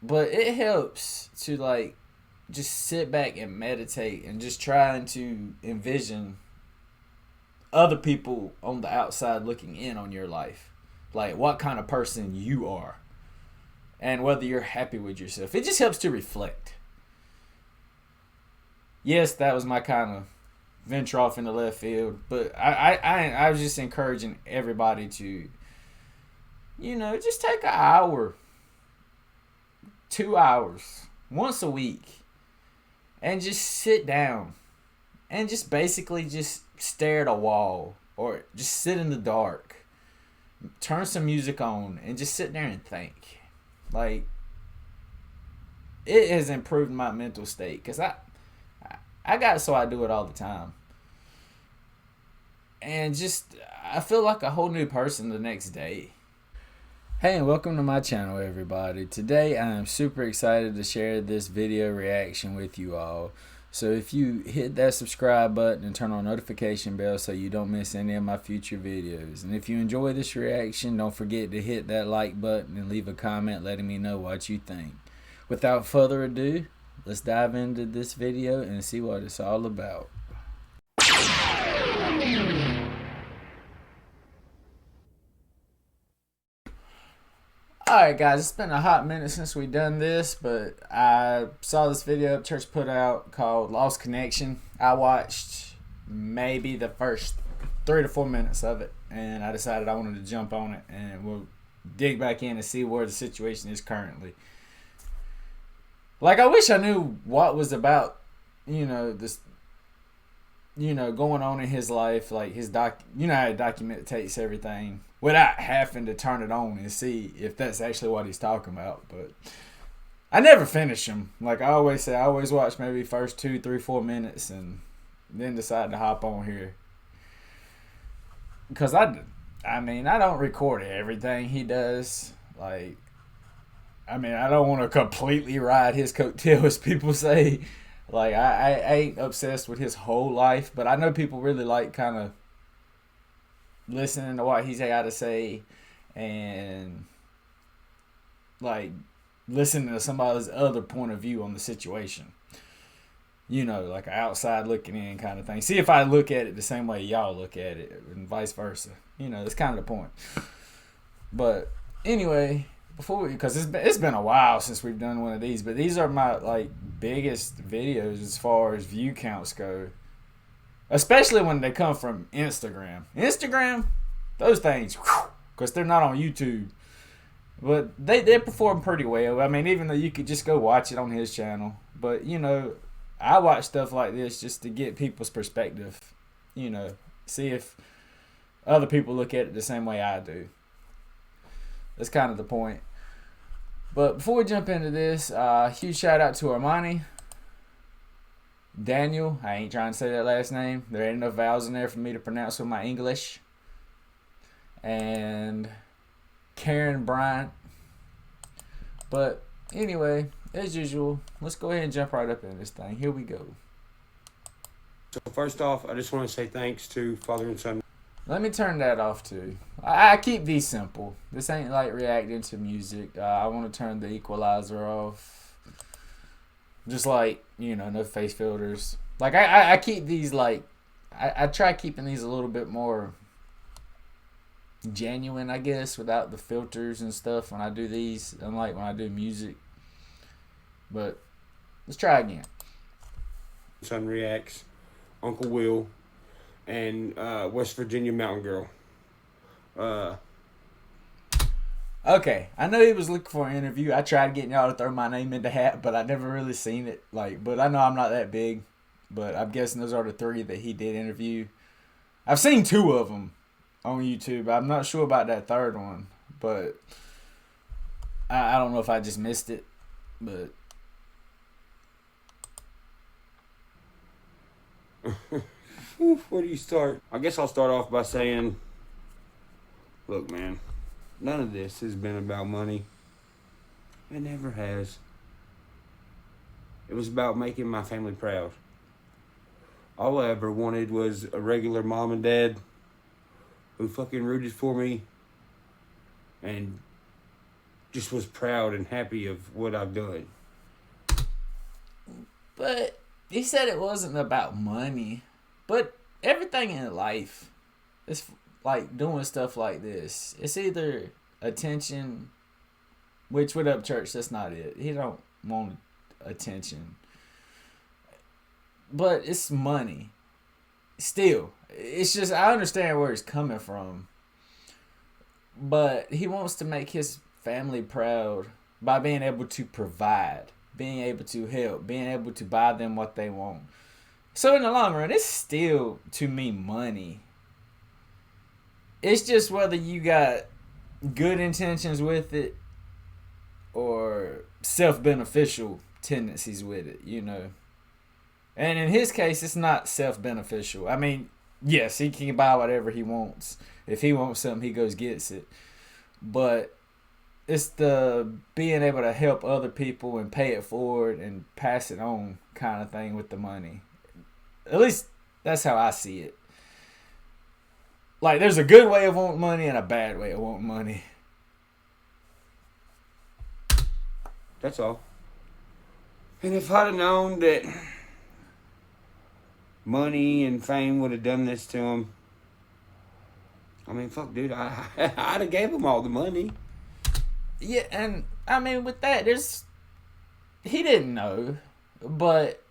But it helps to like just sit back and meditate and just trying to envision other people on the outside looking in on your life. Like what kind of person you are and whether you're happy with yourself. It just helps to reflect. Yes, that was my kind of venture off into left field, but I was just encouraging everybody to, just take an hour, 2 hours, once a week, and just sit down and just basically just stare at a wall or just sit in the dark, turn some music on, and just sit there and think. Like, it has improved my mental state because I got so I do it all the time. And just, I feel like a whole new person the next day. Hey, and welcome to my channel, everybody. Today I am super excited to share this video reaction with you all. So if you hit that subscribe button and turn on notification bell so you don't miss any of my future videos. And if you enjoy this reaction, don't forget to hit that like button and leave a comment letting me know what you think. Without further ado, let's dive into this video and see what it's all about. Alright guys, it's been a hot minute since we done this, but I saw this video Upchurch put out called Lost Connection. I watched maybe the first 3 to 4 minutes of it, and I decided I wanted to jump on it, and we'll dig back in and see where the situation is currently. Like, I wish I knew what was about, this, going on in his life, like his how a document takes everything without having to turn it on and see if that's actually what he's talking about. But I never finish them. Like I always say, I always watch maybe first 2, 3, 4 minutes and then decide to hop on here. Because I mean, I don't record everything he does. Like, I mean, I don't want to completely ride his coattail, as people say. Like, I ain't obsessed with his whole life, but I know people really like kind of listening to what he's got to say and like listening to somebody's other point of view on the situation. Like outside looking in kind of thing. See if I look at it the same way y'all look at it and vice versa. That's kind of the point. But anyway, because it's been a while since we've done one of these, but these are my like biggest videos as far as view counts go, especially when they come from Instagram, those things, because they're not on YouTube, but they perform pretty well. I mean, even though you could just go watch it on his channel, but I watch stuff like this just to get people's perspective, see if other people look at it the same way I do. That's kind of the point. But before we jump into this, huge shout out to Armani, Daniel. I ain't trying to say that last name. There ain't enough vowels in there for me to pronounce with my English. And Karen Bryant. But anyway, as usual, let's go ahead and jump right up in this thing. Here we go. So first off, I just want to say thanks to Father and Son. Let me turn that off too. I keep these simple. This ain't like reacting to music. I want to turn the equalizer off. Just like, no face filters. Like I keep these like, I try keeping these a little bit more genuine, I guess, without the filters and stuff when I do these, unlike when I do music. But let's try again. Son Reacts, Uncle Will, and West Virginia Mountain Girl. Okay, I know he was looking for an interview. I tried getting y'all to throw my name in the hat, but I never really seen it. But I know I'm not that big. But I'm guessing those are the 3 that he did interview. I've seen 2 of them on YouTube. I'm not sure about that 3rd one, but I don't know if I just missed it. But Where do you start? I guess I'll start off by saying, look, man, none of this has been about money. It never has. It was about making my family proud. All I ever wanted was a regular mom and dad who fucking rooted for me and just was proud and happy of what I've done. But he said it wasn't about money. But everything in life is like doing stuff like this. It's either attention, which with Upchurch, that's not it. He don't want attention. But it's money. Still, it's just I understand where he's coming from. But he wants to make his family proud by being able to provide, being able to help, being able to buy them what they want. So in the long run, it's still to me money. It's just whether you got good intentions with it or self-beneficial tendencies with it, you know. And in his case, it's not self-beneficial. I mean, yes, he can buy whatever he wants. If he wants something, he goes gets it. But it's the being able to help other people and pay it forward and pass it on kind of thing with the money. At least that's how I see it. Like, there's a good way of wanting money and a bad way of wanting money. That's all. And if I'd have known that money and fame would have done this to him, I mean, fuck, dude, I'd have gave him all the money. Yeah, and I mean, with that, he didn't know, but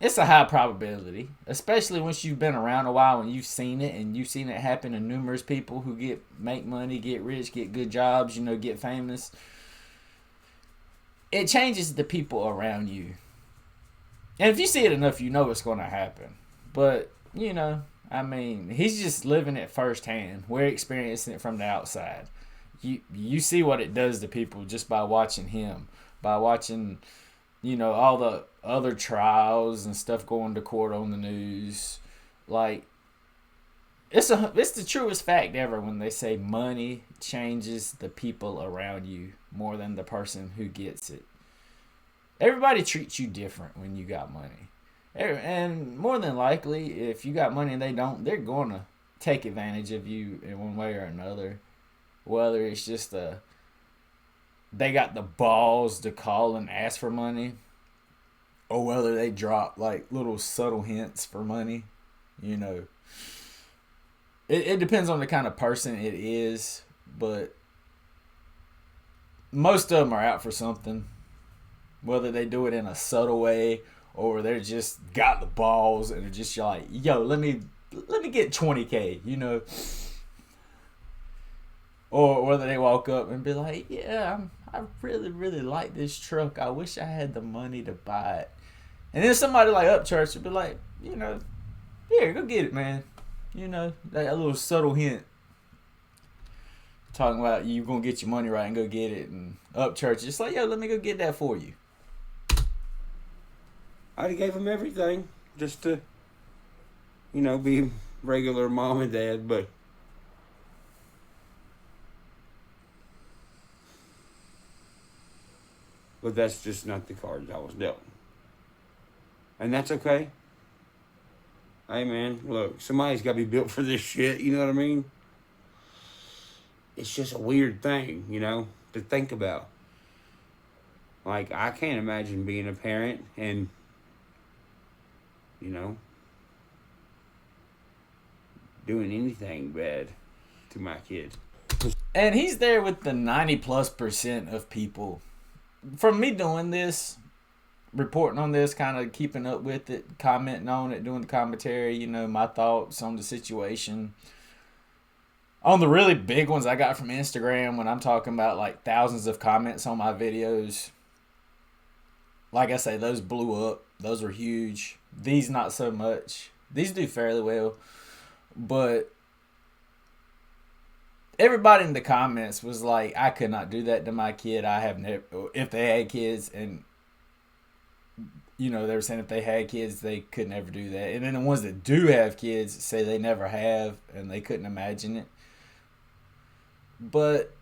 it's a high probability, especially once you've been around a while and you've seen it, and you've seen it happen to numerous people who make money, get rich, get good jobs, you know, get famous. It changes the people around you. And if you see it enough, you know it's going to happen. But, you know, I mean, he's just living it firsthand. We're experiencing it from the outside. You see what it does to people just by watching him, by watching, you know, all the other trials and stuff going to court on the news. Like, it's the truest fact ever when they say money changes the people around you more than the person who gets it. Everybody treats you different when you got money. And more than likely, if you got money and they don't, they're going to take advantage of you in one way or another. Whether it's just they got the balls to call and ask for money, or whether they drop like little subtle hints for money. You know, it depends on the kind of person it is, but most of them are out for something. Whether they do it in a subtle way or they're just got the balls and they're just like, yo, let me get 20K, you know. Or whether they walk up and be like, yeah, I really, really like this truck. I wish I had the money to buy it. And then somebody like Upchurch would be like, you know, here, go get it, man. You know, that little subtle hint. Talking about you going to get your money right and go get it. And Upchurch just like, yo, let me go get that for you. I'd have gave him everything just to, you know, be regular mom and dad, but that's just not the cards I was dealt. And that's okay. Hey, man, look, somebody's got to be built for this shit, you know what I mean? It's just a weird thing, you know, to think about. Like, I can't imagine being a parent and, you know, doing anything bad to my kid. And he's there with the 90+% of people. From me doing this, reporting on this, kind of keeping up with it, commenting on it, doing the commentary, you know, my thoughts on the situation. On the really big ones I got from Instagram, when I'm talking about like thousands of comments on my videos, like I say, those blew up. Those were huge. These not so much. These do fairly well. But everybody in the comments was like, I could not do that to my kid. I have never, if they had kids, and you know, they were saying if they had kids, they could never do that. And then the ones that do have kids say they never have and they couldn't imagine it. But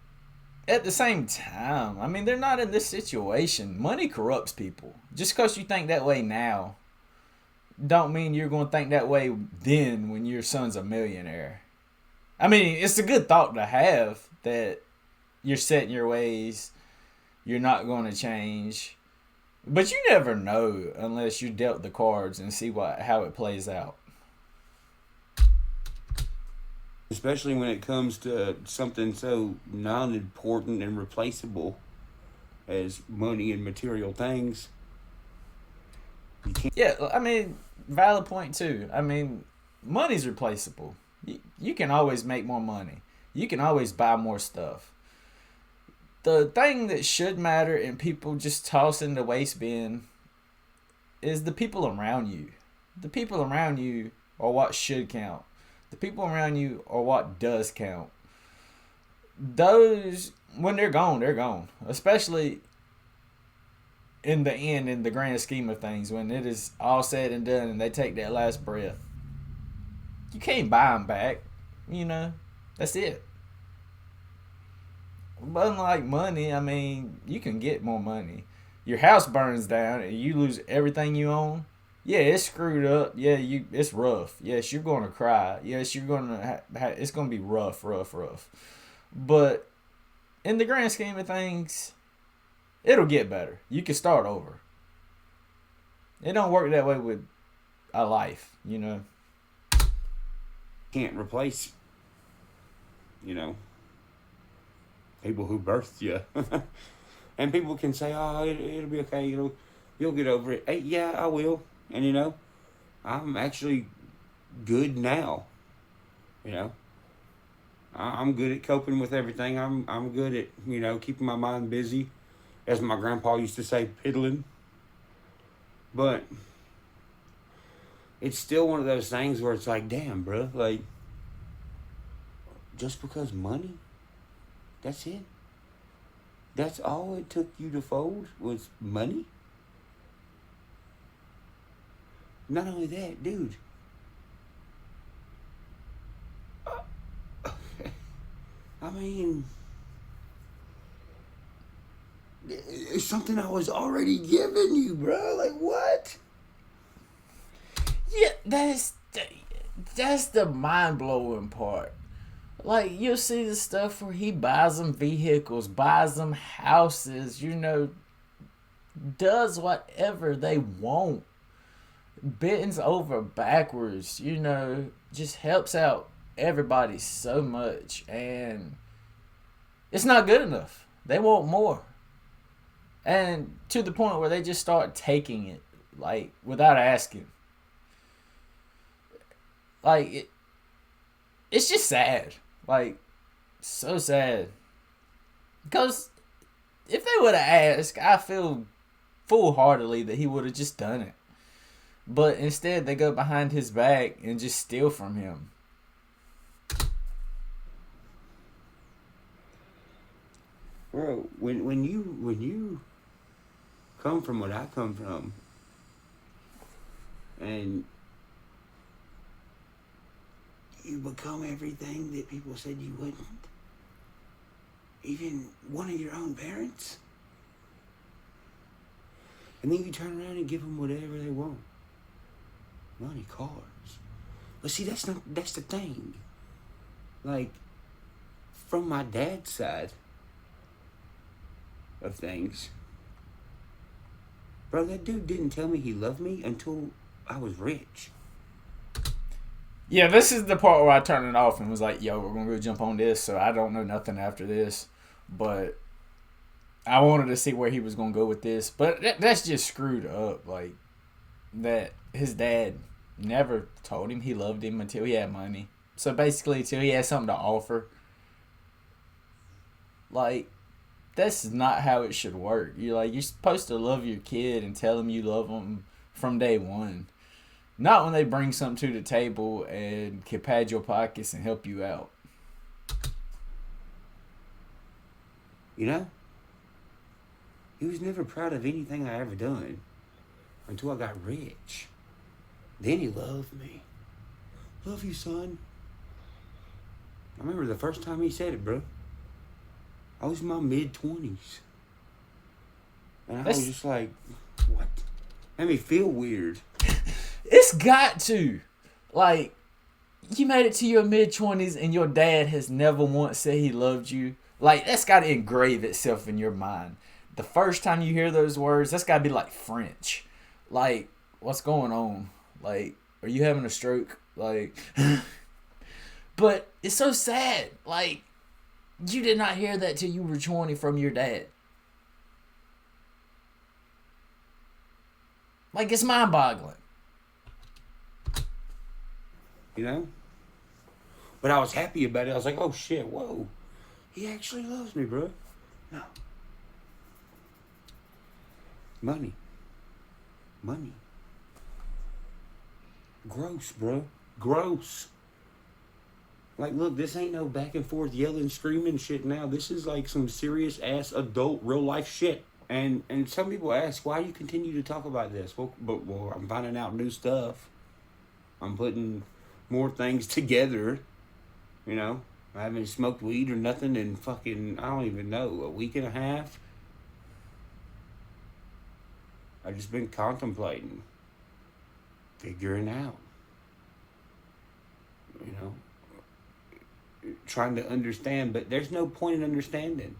at the same time, I mean, they're not in this situation. Money corrupts people. Just because you think that way now, don't mean you're going to think that way then when your son's a millionaire. I mean, it's a good thought to have that you're set in your ways you're not going to change. But you never know unless you're dealt the cards and see how it plays out. Especially when it comes to something so non-important and replaceable as money and material things. Yeah, I mean, valid point too. I mean, money's replaceable. You can always make more money. You can always buy more stuff. The thing that should matter and people just toss in the waste bin is the people around you. The people around you are what should count. The people around you are what does count. Those, when they're gone, they're gone. Especially in the end, in the grand scheme of things, when it is all said and done and they take that last breath. You can't buy them back. You know, that's it. But unlike money, I mean, you can get more money. Your house burns down and you lose everything you own. Yeah, it's screwed up. Yeah, it's rough. Yes, you're going to cry. Yes, you're going to it's going to be rough. But in the grand scheme of things, it'll get better. You can start over. It don't work that way with a life, you know. Can't replace, people who birthed you. And people can say, oh, it'll be okay. You'll get over it. Hey, yeah, I will. And, I'm actually good now. I'm good at coping with everything. I'm good at, keeping my mind busy. As my grandpa used to say, piddling. But it's still one of those things where it's like, damn, bro. Like, just because money, that's it? That's all it took you to fold was money? Not only that, dude. I mean, it's something I was already giving you, bro. Like, what? Yeah, that's the mind blowing part. Like, you'll see the stuff where he buys them vehicles, buys them houses, does whatever they want, bends over backwards, just helps out everybody so much, and it's not good enough. They want more. And to the point where they just start taking it, like, without asking. Like, it's just sad. Like, so sad. Because if they would have asked, I feel full-heartedly that he would have just done it. But instead, they go behind his back and just steal from him. Bro, when you come from what I come from, and you become everything that people said you wouldn't, even one of your own parents, and then you turn around and give them whatever they want. Money, cars. But see, that's the thing. Like, from my dad's side of things, bro, that dude didn't tell me he loved me until I was rich. Yeah, this is the part where I turned it off and was like, yo, we're going to go jump on this, so I don't know nothing after this. But I wanted to see where he was going to go with this. But that's just screwed up. Like, that his dad never told him he loved him until he had money. So basically, until he had something to offer. Like, that's not how it should work. You're supposed to love your kid and tell them you love them from day one. Not when they bring something to the table and can pad your pockets and help you out. He was never proud of anything I ever done until I got rich. Then he loved me. Love you, son. I remember the first time he said it, bro. I was in my mid-20s. And I was just like, what? Made me feel weird. It's got to. Like, you made it to your mid-20s and your dad has never once said he loved you. Like, that's got to engrave itself in your mind. the first time you hear those words, that's gotta be like French. Like, what's going on? Like, are you having a stroke? Like, but it's so sad. Like, you did not hear that till you were 20 from your dad. Like, it's mind boggling. You know? But I was happy about it. I was like, oh shit, whoa. He actually loves me, bro. No. Money. Money. Gross, bro. Gross. Like, look, this ain't no back and forth yelling, screaming shit now. This is like some serious ass adult real life shit. And some people ask, why do you continue to talk about this? Well, I'm finding out new stuff. I'm putting more things together. You know, I haven't smoked weed or nothing in fucking, I don't even know, a week and a half. I've just been contemplating, figuring out, you know, trying to understand, but there's no point in understanding.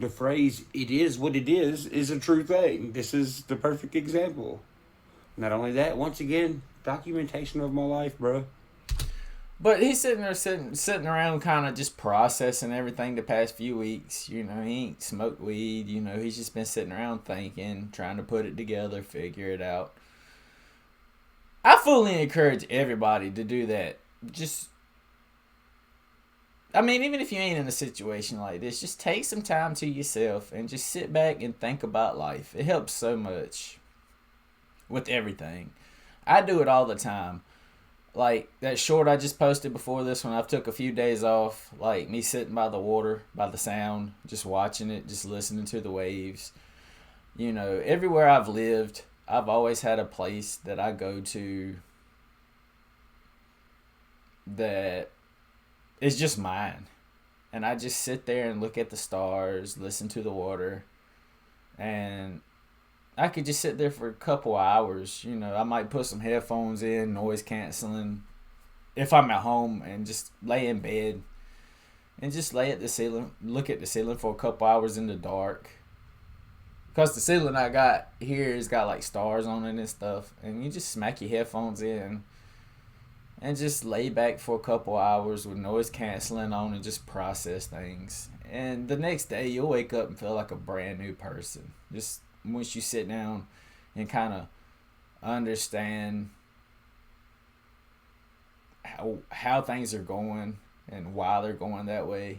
The phrase, it is what it is a true thing. This is the perfect example. Not only that, once again, documentation of my life, bro. But he's sitting around kind of just processing everything the past few weeks. You know, he ain't smoked weed. You know, he's just been sitting around thinking, trying to put it together, figure it out. I fully encourage everybody to do that. Just, I mean, even if you ain't in a situation like this, just take some time to yourself and just sit back and think about life. It helps so much with everything. I do it all the time. Like, that short I just posted before this one, I've took a few days off. Like, me sitting by the water, by the sound, just watching it, just listening to the waves. You know, everywhere I've lived, I've always had a place that I go to that is just mine. And I just sit there and look at the stars, listen to the water, and I could just sit there for a couple hours. You know, I might put some headphones in, noise canceling, if I'm at home, and just lay in bed and just lay at the ceiling, look at the ceiling for a couple hours in the dark. Because the ceiling I got here has got like stars on it and stuff. And you just smack your headphones in and just lay back for a couple hours with noise canceling on and just process things. And the next day you'll wake up and feel like a brand new person. Just once you sit down and kind of understand how things are going and why they're going that way.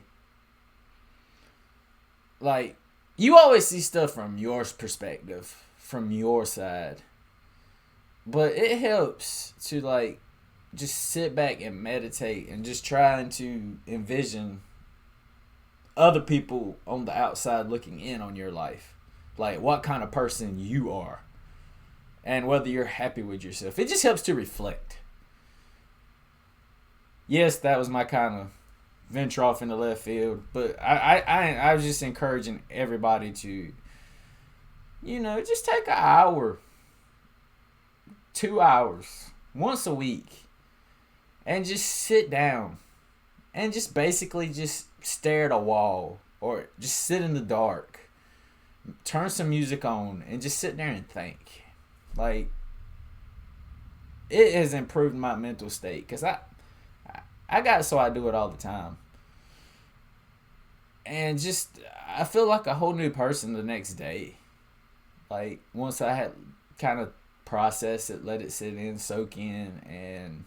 Like, you always see stuff from your perspective, from your side. But it helps to, like, just sit back and meditate and just trying to envision other people on the outside looking in on your life. Like, what kind of person you are. And whether you're happy with yourself. It just helps to reflect. Yes, that was my kind of venture off into left field. But I was just encouraging everybody to, you know, just take an hour, 2 hours, once a week. And just sit down. And just basically just stare at a wall. Or just sit in the dark. Turn some music on and just sit there and think. Like, it has improved my mental state because I got it so I do it all the time. And just, I feel like a whole new person the next day. Like, once I had kind of processed it, let it sit in, soak in, and,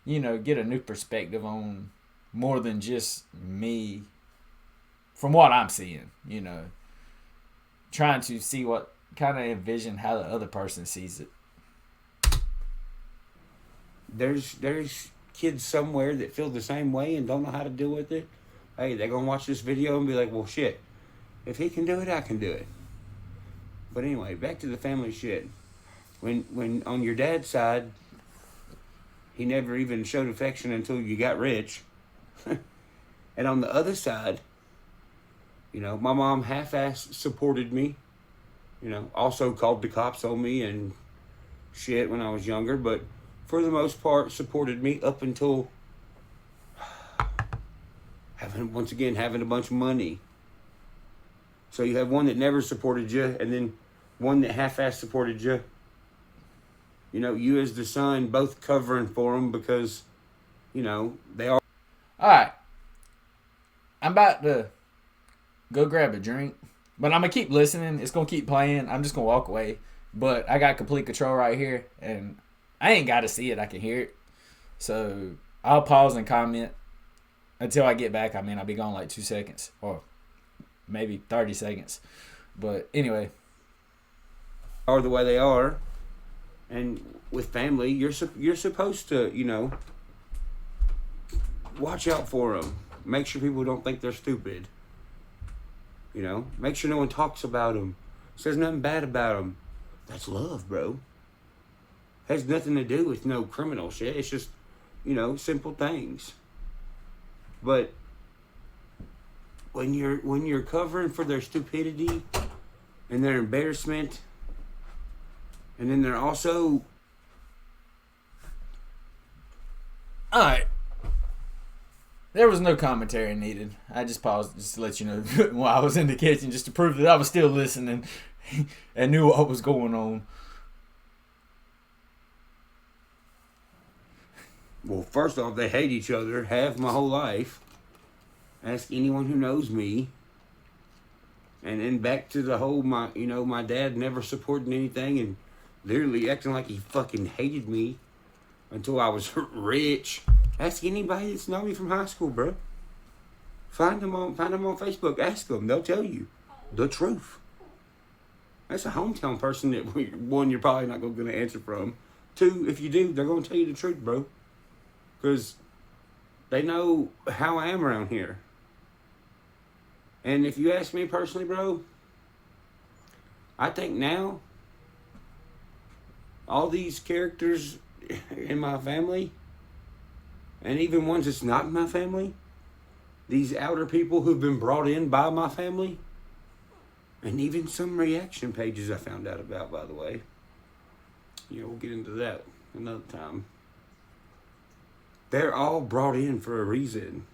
you know, get a new perspective on more than just me. From what I'm seeing, you know, trying to see what kind of envision how the other person sees it. There's kids somewhere that feel the same way and don't know how to deal with it. Hey, they're gonna watch this video and be like, well, shit, if he can do it, I can do it. But anyway, back to the family shit. When on your dad's side, he never even showed affection until you got rich. And on the other side, you know, my mom half-ass supported me. You know, also called the cops on me and shit when I was younger. But for the most part, supported me up until having a bunch of money. So you have one that never supported you, and then one that half-ass supported you. You know, you as the son both covering for them because, you know, they are. All right. I'm about to go grab a drink, but I'm going to keep listening. It's going to keep playing. I'm just going to walk away. But I got complete control right here, and I ain't got to see it. I can hear it. So I'll pause and comment until I get back. I mean, I'll be gone like 2 seconds or maybe 30 seconds. But anyway. Are the way they are. And with family, you're supposed to, you know, watch out for them. Make sure people don't think they're stupid. You know, make sure no one talks about them, says nothing bad about them. That's love, bro. Has nothing to do with no criminal shit. It's just, you know, simple things. But when you're covering for their stupidity and their embarrassment, and then they're also... Alright. There was no commentary needed. I just paused just to let you know while I was in the kitchen, just to prove that I was still listening and knew what was going on. Well, first off, they hate each other. Have my whole life. Ask anyone who knows me. And then back to the whole, my dad never supported anything and literally acting like he fucking hated me until I was rich. Ask anybody that's known me from high school, bro. Find them on Facebook. Ask them. They'll tell you the truth. That's a hometown person that, one, you're probably not going to answer from. Two, if you do, they're going to tell you the truth, bro. Because they know how I am around here. And if you ask me personally, bro, I think now all these characters in my family, and even ones that's not in my family, these outer people who've been brought in by my family, and even some reaction pages I found out about, by the way. You know, we'll get into that another time. They're all brought in for a reason.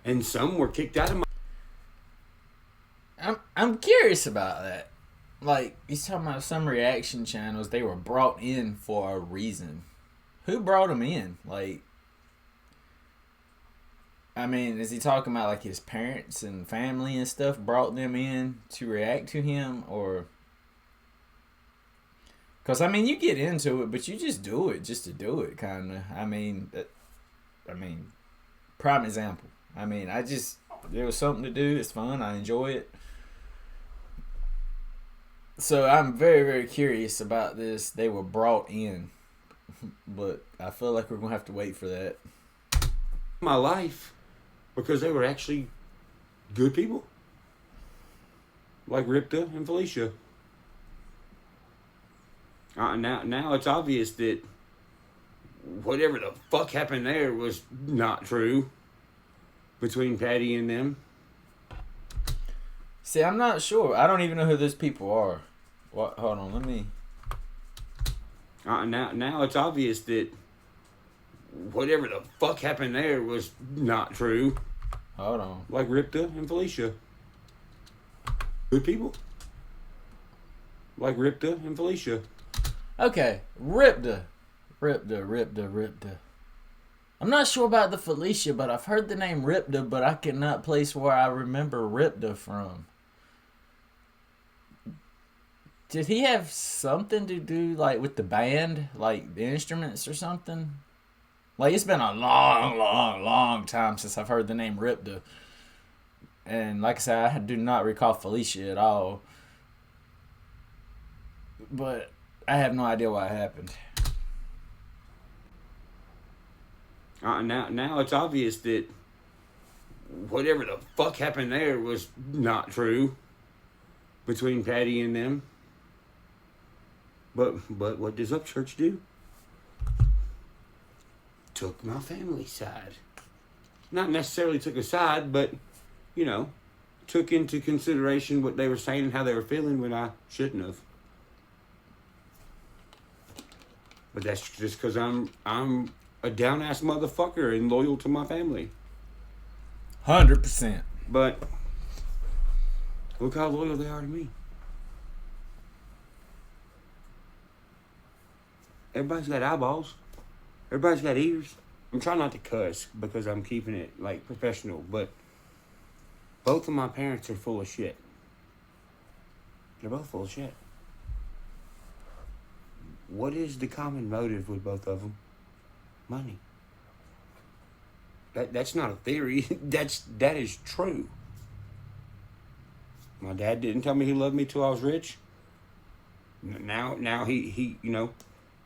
And some were kicked out of my... I'm curious about that. Like, he's talking about some reaction channels, they were brought in for a reason. Who brought them in? Like, I mean, is he talking about like his parents and family and stuff brought them in to react to him? Or... Because, I mean, you get into it, but you just do it just to do it, kind of. I mean, prime example. I mean, there was something to do. It's fun. I enjoy it. So I'm very, very curious about this. They were brought in, but I feel like we're going to have to wait for that. My life, because they were actually good people. Like Ripta and Felicia. Now it's obvious that whatever the fuck happened there was not true between Patty and them. See, I'm not sure. I don't even know who those people are. What? Hold on, let me... Now it's obvious that whatever the fuck happened there was not true. Hold on. Like Ripta and Felicia. Good people. Like Ripta and Felicia. Okay, Ripta. I'm not sure about the Felicia, but I've heard the name Ripta, but I cannot place where I remember Ripta from. Did he have something to do, like, with the band? Like, the instruments or something? Like, it's been a long time since I've heard the name Ripta. And, like I said, I do not recall Felicia at all. But I have no idea what happened. Now it's obvious that whatever the fuck happened there was not true between Patty and them. But what does Upchurch do? Took my family's side. Not necessarily took a side, but, you know, took into consideration what they were saying and how they were feeling when I shouldn't have. But that's just because I'm a down-ass motherfucker and loyal to my family. 100%. But Look how loyal they are to me. Everybody's got eyeballs. Everybody's got ears. I'm trying not to cuss because I'm keeping it like professional, but both of my parents are full of shit. They're both full of shit. What is the common motive with both of them? Money. That's not a theory. That is true. My dad didn't tell me he loved me till I was rich. Now he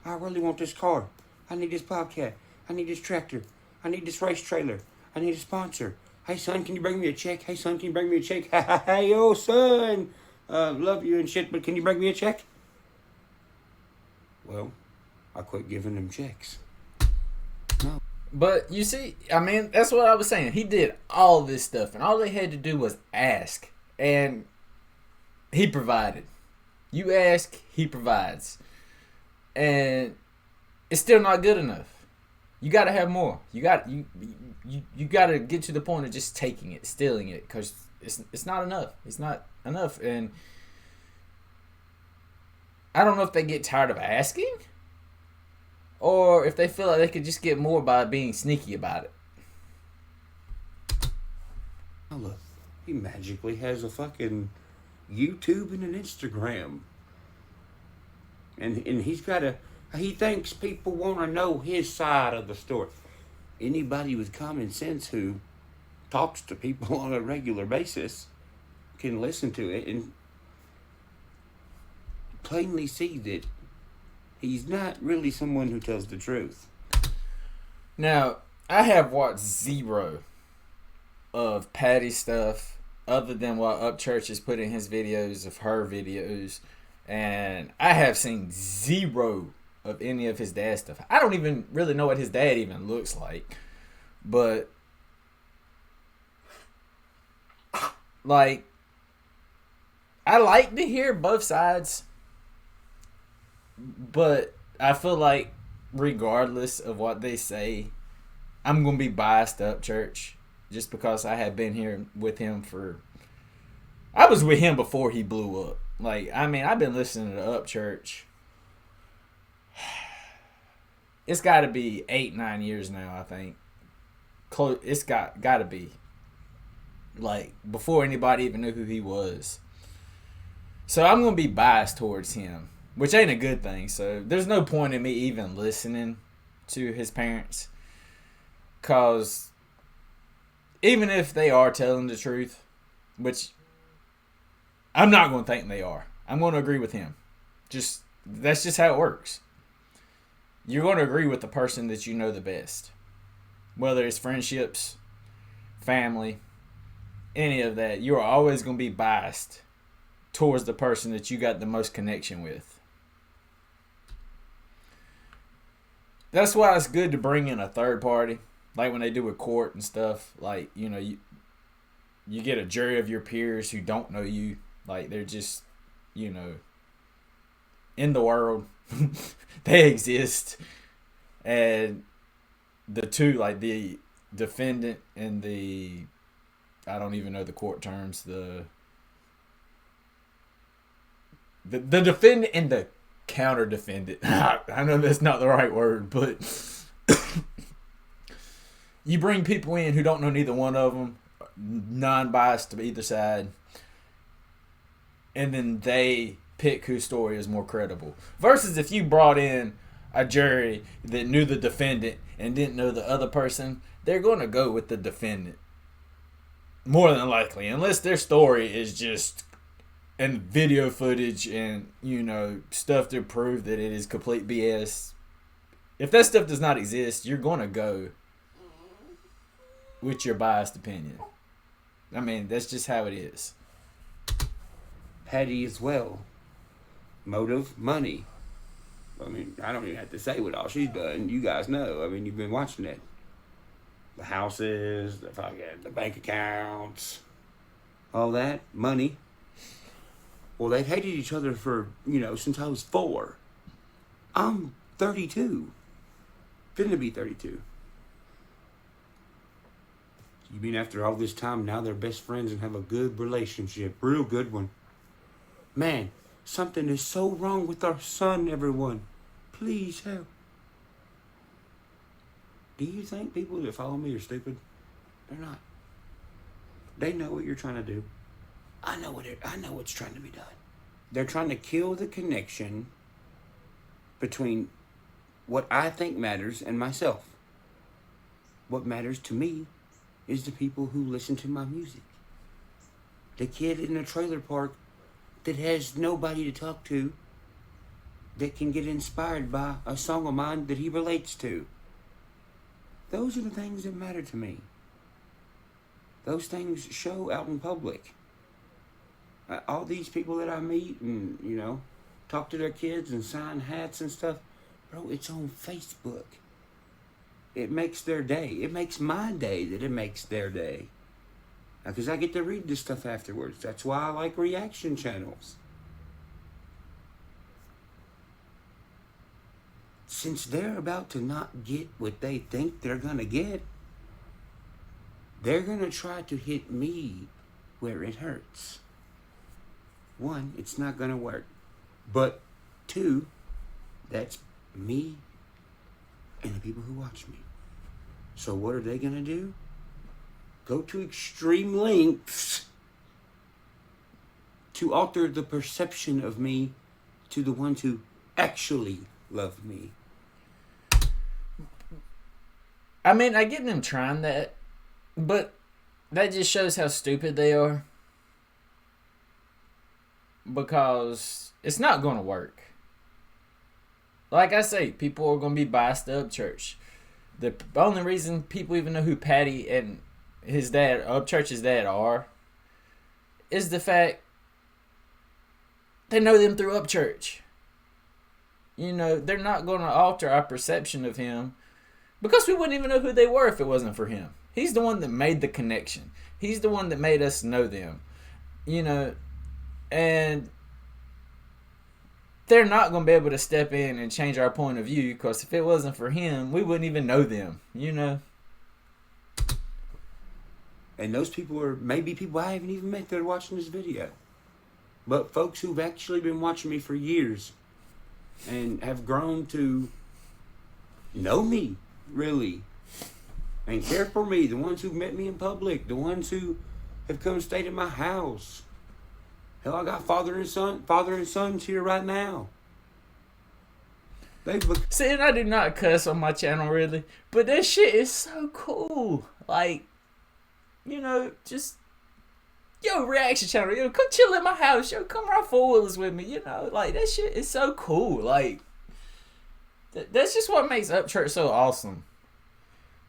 I really want this car. I need this Bobcat. I need this tractor. I need this race trailer. I need a sponsor. Hey son, can you bring me a check? Hey son, can you bring me a check? Hey yo son, love you and shit, but can you bring me a check? Well, I quit giving them checks. No. But you see, I mean, that's what I was saying. He did all this stuff, and all they had to do was ask, and he provided. You ask, he provides, and it's still not good enough. You got to have more. You got to get to the point of just taking it, stealing it, because it's not enough. It's not enough, and I don't know if they get tired of asking, or if they feel like they could just get more by being sneaky about it. Oh, look, he magically has a fucking YouTube and an Instagram. And he thinks people want to know his side of the story. Anybody with common sense who talks to people on a regular basis can listen to it and plainly see that he's not really someone who tells the truth. Now, I have watched zero of Patty's stuff other than what Upchurch has put in his videos of her videos, and I have seen zero of any of his dad's stuff. I don't even really know what his dad even looks like, but like, I like to hear both sides, but I feel like regardless of what they say, I'm going to be biased to Upchurch just because I have been here with him I was with him before he blew up. Like, I mean, I've been listening to Upchurch. It's got to be 8-9 years now, I think. It's got to be. Like, before anybody even knew who he was. So I'm going to be biased towards him, which ain't a good thing. So there's no point in me even listening to his parents, because even if they are telling the truth, which I'm not going to think they are, I'm going to agree with him. That's just how it works. You're going to agree with the person that you know the best, whether it's friendships, family, any of that. You're always going to be biased towards the person that you got the most connection with. That's why it's good to bring in a third party, like when they do with court and stuff. Like, you get a jury of your peers who don't know you. Like, they're just, in the world. They exist. And the two, like the defendant and I don't even know the court terms, the defendant and the counter defendant. I know that's not the right word, but you bring people in who don't know neither one of them, non-biased to either side, and then they pick whose story is more credible. Versus if you brought in a jury that knew the defendant and didn't know the other person, they're going to go with the defendant. More than likely. Unless their story is just and video footage and, stuff to prove that it is complete BS. If that stuff does not exist, you're going to go with your biased opinion. I mean, that's just how it is. Patty as well. Motive, money. I mean, I don't even have to say what all she's done. You guys know. I mean, you've been watching it. The houses, the bank accounts, all that. Money. Well, they've hated each other for, since I was 4. I'm 32. Finna be 32. You mean after all this time, now they're best friends and have a good relationship. Real good one. Man, something is so wrong with our son, everyone. Please help. Do you think people that follow me are stupid? They're not. They know what you're trying to do. I know what's trying to be done. They're trying to kill the connection between what I think matters and myself. What matters to me is the people who listen to my music. The kid in a trailer park that has nobody to talk to that can get inspired by a song of mine that he relates to. Those are the things that matter to me. Those things show out in public. All these people that I meet and, talk to their kids and sign hats and stuff, bro, it's on Facebook. It makes their day. It makes my day that it makes their day. Because I get to read this stuff afterwards. That's why I like reaction channels. Since they're about to not get what they think they're going to get, they're going to try to hit me where it hurts. One, it's not going to work. But two, that's me and the people who watch me. So what are they going to do? Go to extreme lengths to alter the perception of me to the ones who actually love me. I mean, I get them trying that, but that just shows how stupid they are. Because it's not going to work. Like I say, people are going to be biased to Upchurch. The only reason people even know who Patty and his dad, Upchurch's dad, are is the fact they know them through Upchurch. They're not going to alter our perception of him because we wouldn't even know who they were if it wasn't for him. He's the one that made the connection. He's the one that made us know them. And they're not going to be able to step in and change our point of view because if it wasn't for him, we wouldn't even know them, And those people are maybe people I haven't even met that are watching this video. But folks who've actually been watching me for years and have grown to know me, really, and care for me, the ones who've met me in public, the ones who have come stayed at my house. Hell, I got father and sons here right now. See, and I do not cuss on my channel, really. But that shit is so cool. Like, just, reaction channel. Come chill at my house. Come ride four-wheelers with me. Like, that shit is so cool. Like, that's just what makes Upchurch so awesome.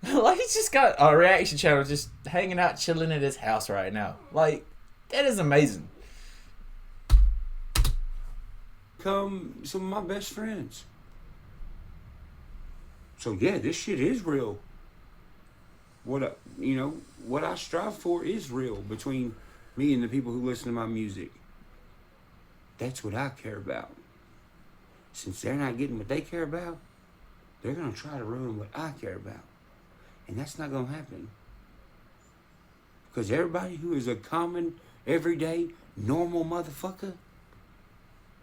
Like, he's just got a reaction channel just hanging out, chilling at his house right now. Like, that is amazing. Become some of my best friends. So yeah, this shit is real. What I strive for is real between me and the people who listen to my music. That's what I care about. Since they're not getting what they care about, they're gonna try to ruin what I care about. And that's not gonna happen. Because everybody who is a common, everyday, normal motherfucker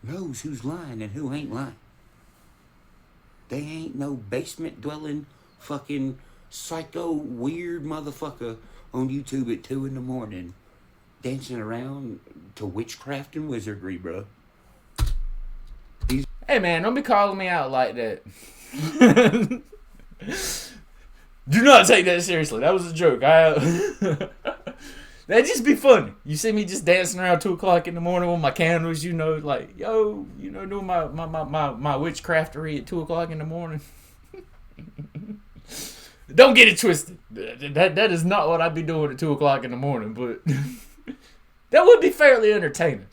knows who's lying and who ain't lying. They ain't no basement dwelling fucking psycho weird motherfucker on YouTube at 2 a.m. dancing around to witchcraft and wizardry, bro. Hey man, don't be calling me out like that. Do not take that seriously. That was a joke. That'd just be funny. You see me just dancing around 2 o'clock in the morning with my candles, doing my witchcraftery at 2 o'clock in the morning. Don't get it twisted. That is not what I'd be doing at 2 o'clock in the morning, but that would be fairly entertaining.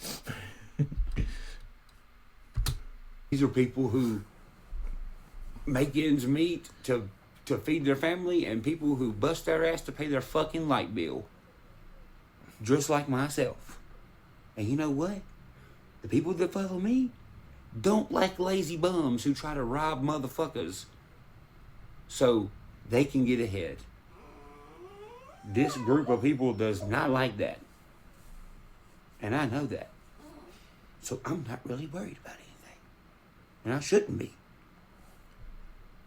These are people who make ends meet to feed their family and people who bust their ass to pay their fucking light bill. Just like myself. And you know what? The people that follow me don't like lazy bums who try to rob motherfuckers so they can get ahead. This group of people does not like that. And I know that. So I'm not really worried about anything. And I shouldn't be.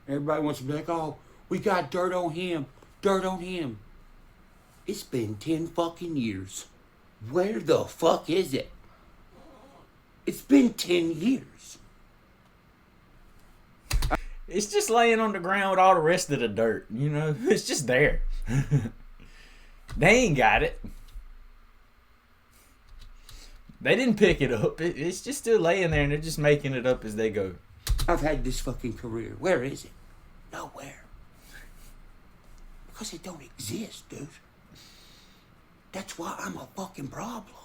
Everybody wants to be like, oh, we got dirt on him. Dirt on him. It's been 10 fucking years. Where the fuck is it? It's been 10 years. It's just laying on the ground with all the rest of the dirt. You know, it's just there. They ain't got it. They didn't pick it up. It's just still laying there, and they're just making it up as they go. I've had this fucking career. Where is it? Nowhere. Because it don't exist, dude. That's why I'm a fucking problem.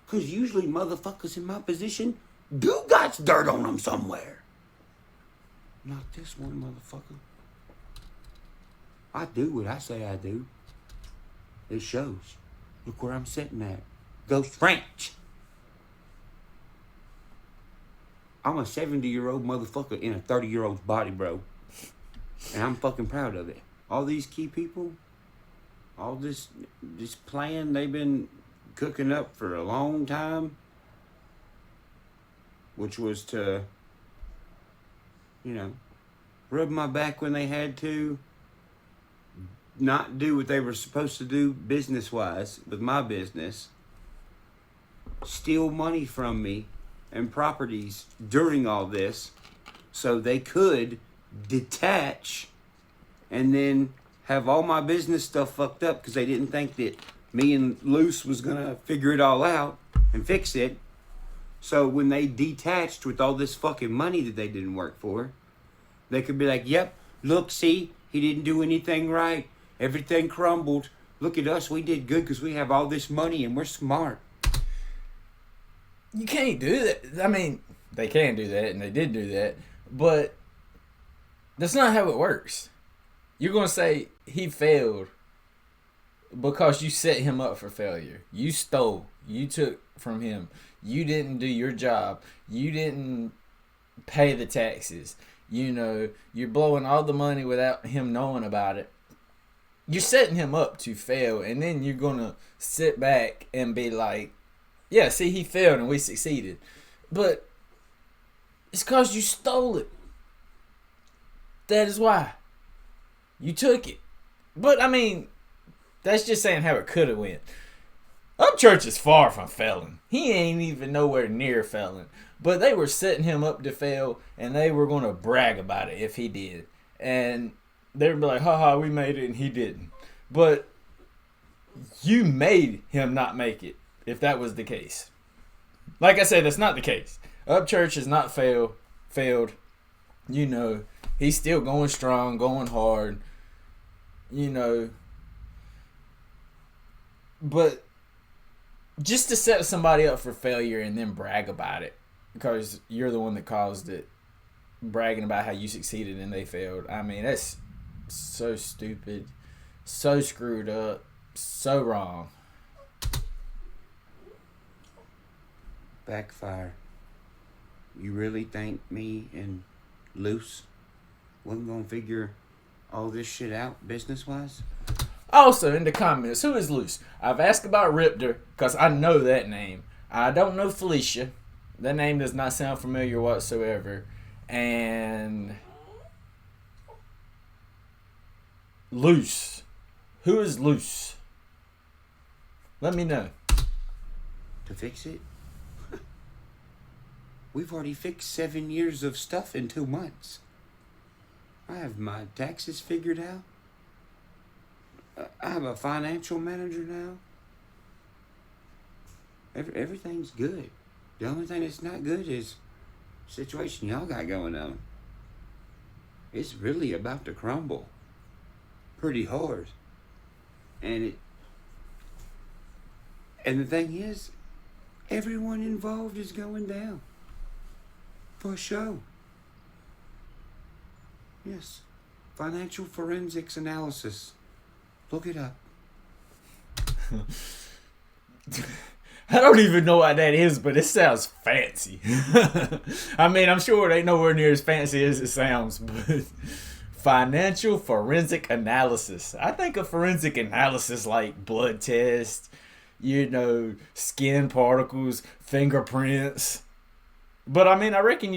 Because usually motherfuckers in my position do got dirt on them somewhere. Not this one, motherfucker. I do what I say I do. It shows. Look where I'm sitting at. Ghost Ranch. I'm a 70-year-old motherfucker in a 30-year-old's body, bro. And I'm fucking proud of it. All these key people, all this plan they've been cooking up for a long time, which was to, rub my back when they had to, not do what they were supposed to do business-wise with my business, steal money from me and properties during all this so they could detach and then have all my business stuff fucked up because they didn't think that me and Luce was going to figure it all out and fix it. So when they detached with all this fucking money that they didn't work for, they could be like, yep, look, see, he didn't do anything right. Everything crumbled. Look at us, we did good because we have all this money and we're smart. You can't do that. I mean, they can do that, and they did do that, but that's not how it works. You're going to say he failed because you set him up for failure. You stole. You took from him. You didn't do your job. You didn't pay the taxes. You're blowing all the money without him knowing about it. You're setting him up to fail, and then you're going to sit back and be like, yeah, see, he failed and we succeeded. But it's because you stole it. That is why. You took it. But, I mean, that's just saying how it could have went. Upchurch is far from failing. He ain't even nowhere near failing. But they were setting him up to fail, and they were going to brag about it if he did. And they would be like, haha, we made it, and he didn't. But you made him not make it, if that was the case. Like I said, that's not the case. Upchurch has not failed. He's still going strong, going hard. But just to set somebody up for failure and then brag about it because you're the one that caused it, bragging about how you succeeded and they failed. I mean, that's so stupid, so screwed up, so wrong. Backfire. You really think me and Luce wasn't gonna figure all this shit out business-wise? Also, in the comments, who is Luce? I've asked about Riptor because I know that name. I don't know Felicia. That name does not sound familiar whatsoever. And Luce. Who is Luce? Let me know. To fix it? We've already fixed 7 years of stuff in 2 months. I have my taxes figured out. I have a financial manager now. Everything's good. The only thing that's not good is the situation y'all got going on. It's really about to crumble. Pretty hard. And the thing is, everyone involved is going down. For sure. Yes. Financial forensics analysis. Look it up. I don't even know what that is, but it sounds fancy. I mean, I'm sure it ain't nowhere near as fancy as it sounds, but Financial forensic analysis. I think of forensic analysis like blood tests, skin particles, fingerprints. But I mean, I reckon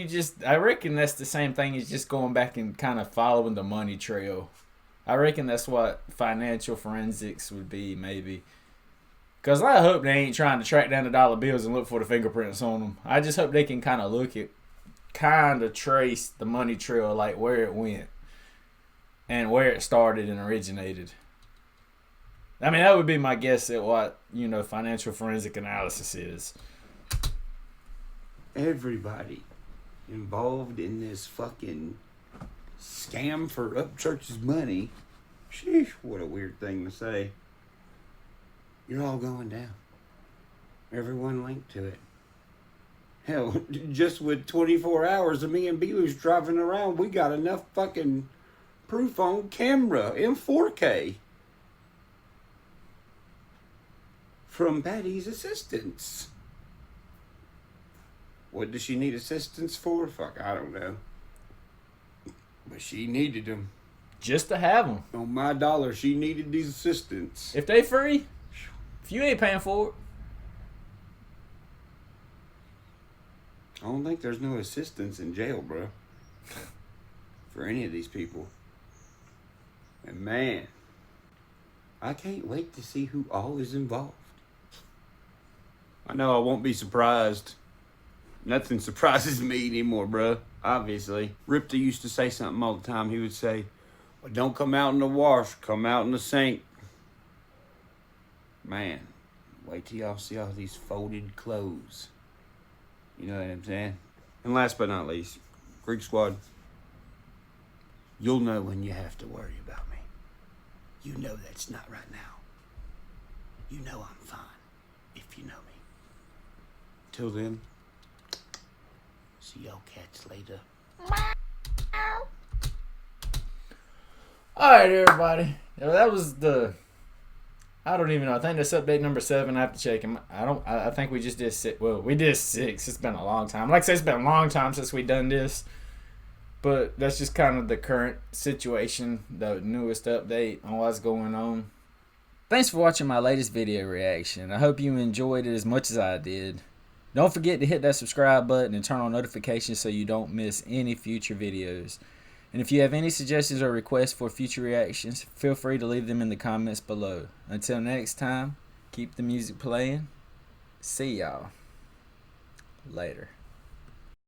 that's the same thing as just going back and kind of following the money trail. I reckon that's what financial forensics would be, maybe. Because I hope they ain't trying to track down the dollar bills and look for the fingerprints on them. I just hope they can kind of trace the money trail, like where it went and where it started and originated. I mean, that would be my guess at what, financial forensic analysis is. Everybody involved in this fucking scam for Upchurch's money. Sheesh, what a weird thing to say. You're all going down. Everyone linked to it. Hell, just with 24 hours of me and Belush driving around, we got enough fucking proof on camera in 4K from Patty's assistants. What does she need assistance for? Fuck, I don't know. But she needed them. Just to have them. On my dollar, she needed these assistants. If they free, if you ain't paying for it. I don't think there's no assistance in jail, bro. For any of these people. And man, I can't wait to see who all is involved. I know I won't be surprised. Nothing surprises me anymore, bro. Obviously. Ripta used to say something all the time. He would say, well, don't come out in the wash, come out in the sink. Man, wait till y'all see all these folded clothes. You know what I'm saying? And last but not least, Greek Squad, you'll know when you have to worry about me. You know that's not right now. You know I'm fine, if you know me. Till then, see y'all cats later. Alright, everybody. That was I don't even know. I think that's update number 7. I have to check them. I think we just did 6. Well, we did 6. It's been a long time. Like I said, it's been a long time since we done this. But that's just kind of the current situation, the newest update on what's going on. Thanks for watching my latest video reaction. I hope you enjoyed it as much as I did. Don't forget to hit that subscribe button and turn on notifications so you don't miss any future videos. And if you have any suggestions or requests for future reactions, feel free to leave them in the comments below. Until next time, keep the music playing. See y'all later.